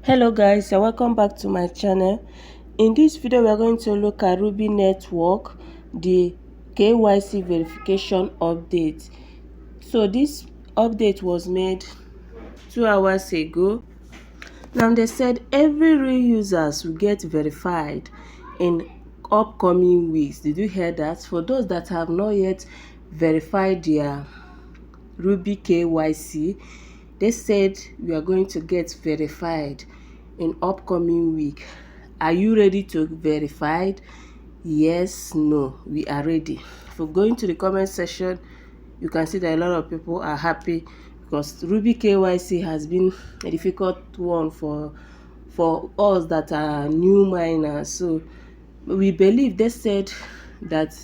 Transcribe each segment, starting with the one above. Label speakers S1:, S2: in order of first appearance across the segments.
S1: Hello guys, and welcome back to my channel. In this video we are going to look at Rubi Network, the KYC verification update. So this update was made 2 hours ago. Now they said every real users will get verified in upcoming weeks. Did you hear that? For those that have not yet verified their Rubi KYC, they said we are going to get verified in upcoming week. Are you ready to verified? Yes, no, we are ready. For going to the comment section, you can see that a lot of people are happy because Rubi KYC has been a difficult one for us that are new miners. So we believe they said that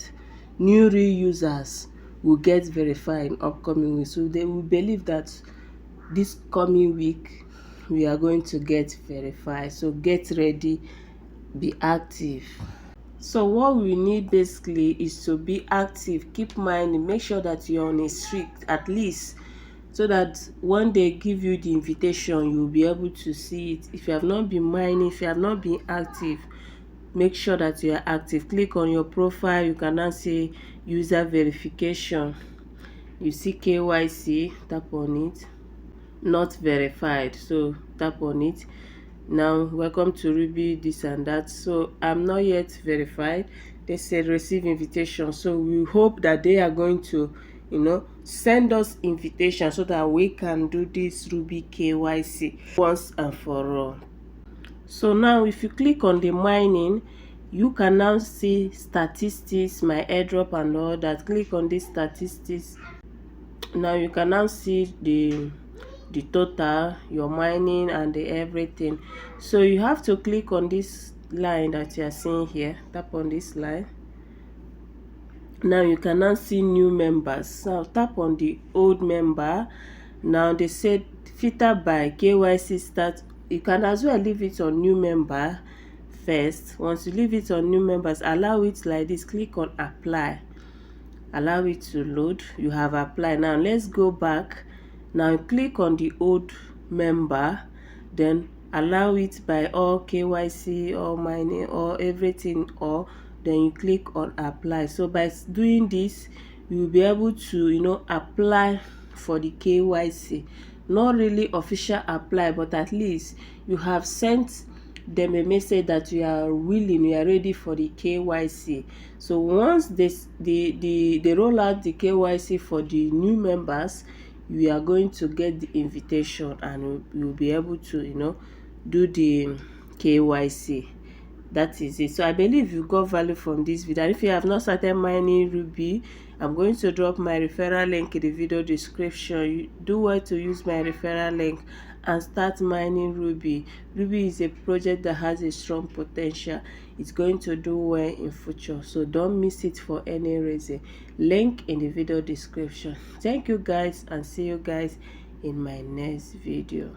S1: new real users will get verified in upcoming weeks. So they will believe that this coming week we are going to get verified. So get ready, be active. So what we need basically is to be active, keep mining, make sure that you're on a streak at least, so that when they give you the invitation you'll be able to see it. If you have not been mining, if you have not been active, make sure that you are active. Click on your profile, you can now see user verification. You see KYC, tap on it. Not verified, so tap on it. Now welcome to Ruby this and that. So I'm not yet verified. They said receive invitation, so we hope that they are going to send us invitation so that we can do this Rubi KYC once and for all. So now if you click on the mining, you can now see statistics, my airdrop and all that. Click on this statistics. Now you can now see the total, your mining and the everything. So you have to click on this line that you are seeing here. Tap on this line. Now you can now see new members. Now tap on the old member. Now they said filter by KYC start. You can as well leave it on new member first. Once you leave it on new members, allow it like this. Click on apply. Allow it to load. You have applied. Now let's go back. Now click on the old member, then allow it by all KYC, all mining, or everything, or then you click on apply. So by doing this, you will be able to apply for the KYC. Not really official apply, but at least you have sent them a message that you are willing, you are ready for the KYC. So once they roll out the KYC for the new members, you are going to get the invitation and you'll be able to do the KYC. That is it. So I believe you got value from this video. And if you have not started mining Ruby, I'm going to drop my referral link in the video description. You do well to use my referral link and start mining Ruby. Ruby is a project that has a strong potential. It's going to do well in future, so don't miss it for any reason. Link in the video description. Thank you guys, and see you guys in my next video.